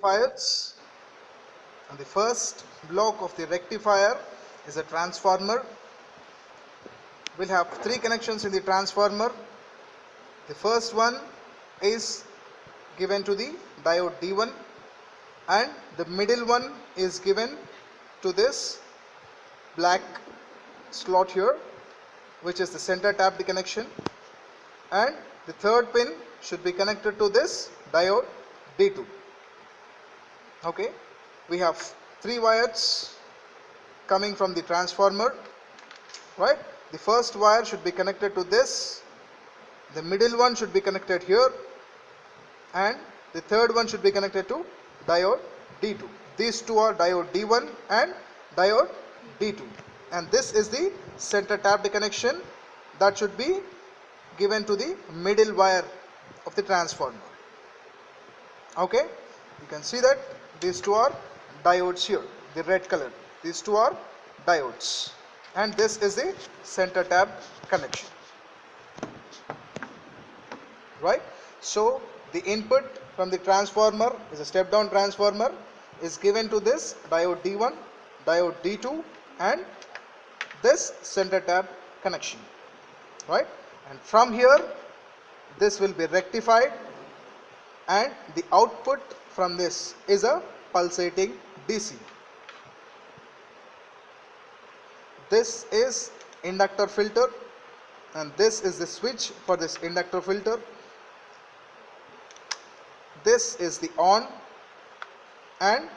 rectifiers, and the first block of the rectifier is a transformer. We'll have three connections in the transformer. The first one is given to the diode D1, and the middle one is given to this black slot here, which is the center tapped connection, and the third pin should be connected to this diode D2. Okay, we have three wires coming from the transformer, right? The first wire should be connected to this, the middle one should be connected here, and the third one should be connected to diode D2. These two are diode D1 and diode D2, and this is the center tapped connection that should be given to the middle wire of the transformer. Okay, you can see that these two are diodes here, the red color. These two are diodes, and this is the center tapped connection, right? So the input from the transformer is a step down transformer, is given to this diode D1, diode D2, and this center tap connection, right? And from here this will be rectified, and the output from this is a pulsating DC. This is inductor filter, and this is the switch for this inductor filter. This is the on, and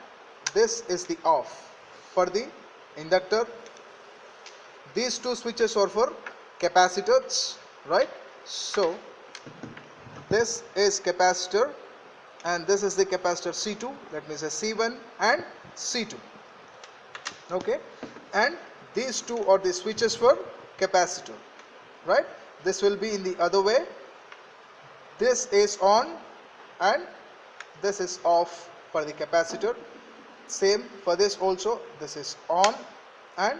this is the off for the inductor. These two switches are for capacitors, right? So this is capacitor, and this is the capacitor C2, that means a C1 and C2. Okay, and these two are the switches for capacitor, right? This will be in the other way. This is on and this is off for the capacitor. Same for this also, this is on and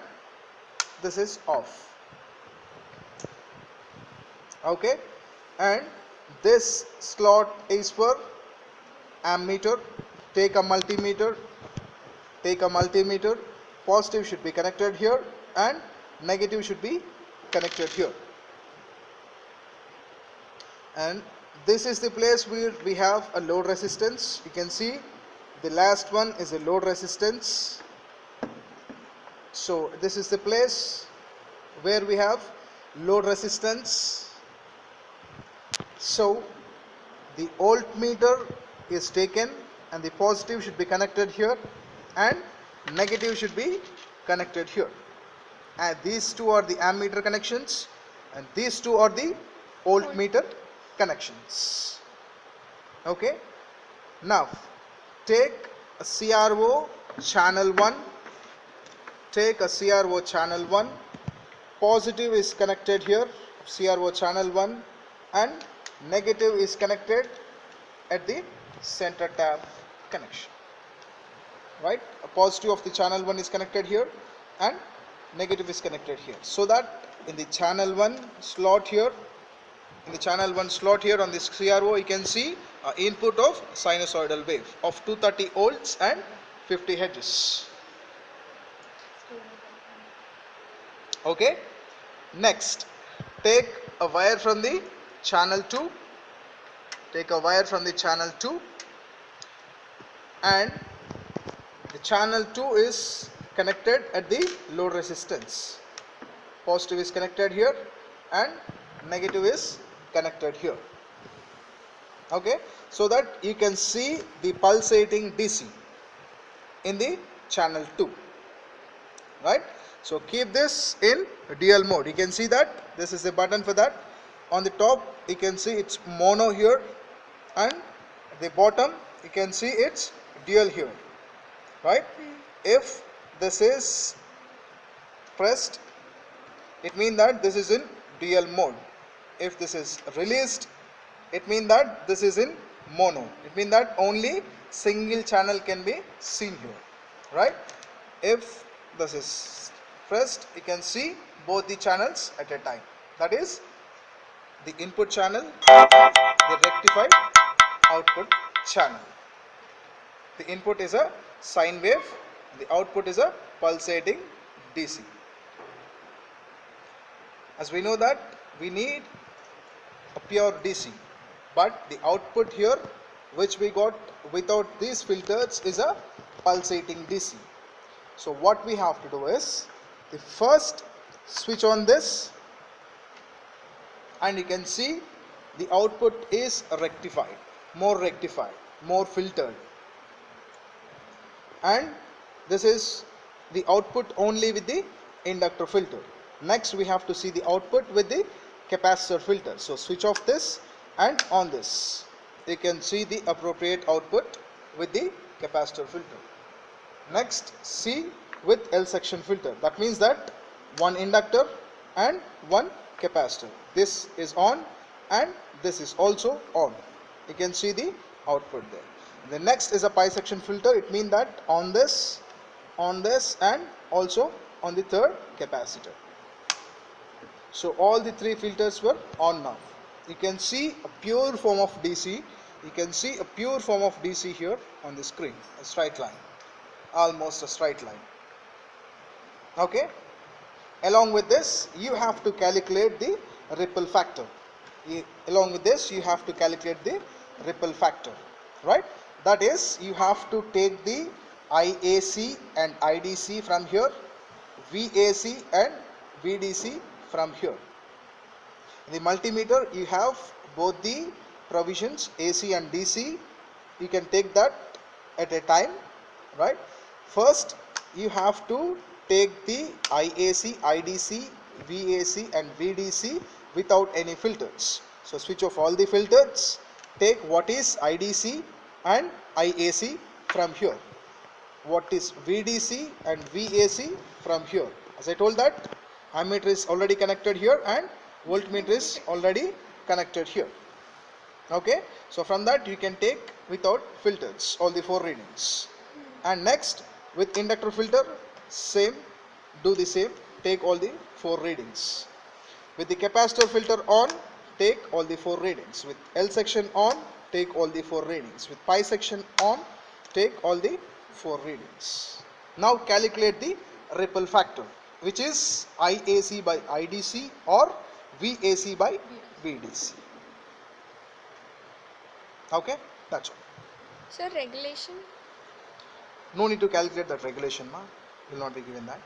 this is off. Okay, and this slot is for ammeter. Take a multimeter, positive should be connected here and negative should be connected here. And this is the place where we have a load resistance. You can see the last one is a load resistance. So this is the place where we have load resistance. So the voltmeter is taken, and the positive should be connected here and negative should be connected here, and these two are the ammeter connections, and these two are the voltmeter connections. Okay, now take a CRO channel 1, take a CRO channel 1, positive is connected here, CRO channel 1, and negative is connected at the center tap connection, right? A positive of the channel 1 is connected here and negative is connected here, so that in the channel 1 slot here, on this CRO, you can see input of sinusoidal wave of 230 volts and 50 hertz. Okay, next take a wire from the channel 2, and the channel 2 is connected at the load resistance. Positive is connected here and negative is connected here. Okay, so that you can see the pulsating DC in the channel 2, right? So keep this in dual mode. You can see that this is the button for that. On the top you can see it's mono here, and at the bottom you can see it's dual here, right? If this is pressed, it means that this is in dual mode. If this is released, it means that this is in mono. It means that only single channel can be seen here, right? If this is pressed, you can see both the channels at a time. That is the input channel, the rectified output channel. The input is a sine wave, the output is a pulsating DC. As we know that we need a pure DC, but the output here which we got without these filters is a pulsating DC. So what we have to do is, the first switch on this, and you can see the output is rectified, more filtered, and this is the output only with the inductor filter. Next we have to see the output with the capacitor filter. So switch off this and on this, you can see the appropriate output with the capacitor filter. Next, C with L section filter. That means that one inductor and one capacitor. This is on and this is also on. You can see the output there. The next is a pi section filter. It means that on this and also on the third capacitor. So all the three filters were on now. You can see a pure form of DC. You can see a pure form of DC here on the screen. A straight line. Almost a straight line. Okay. Along with this, you have to calculate the ripple factor. Along with this, you have to calculate the ripple factor. Right? That is, you have to take the IAC and IDC from here, VAC and VDC from here. In the multimeter, you have both the provisions AC and DC. You can take that at a time, right? First, you have to take the IAC, IDC, VAC and VDC without any filters. So switch off all the filters, take what is IDC and IAC from here, what is VDC and VAC from here. As I told that, ammeter is already connected here and voltmeter is already connected here. Okay, so from that you can take without filters all the four readings. And next, with inductor filter, same, do the same, take all the four readings. With the capacitor filter on, take all the four readings. With L section on, take all the four readings. With pi section on, take all the four readings. Now calculate the ripple factor, which is IAC by IDC or VAC by VDC. Okay, that's all. So regulation? No need to calculate that regulation, ma. Will not be given that.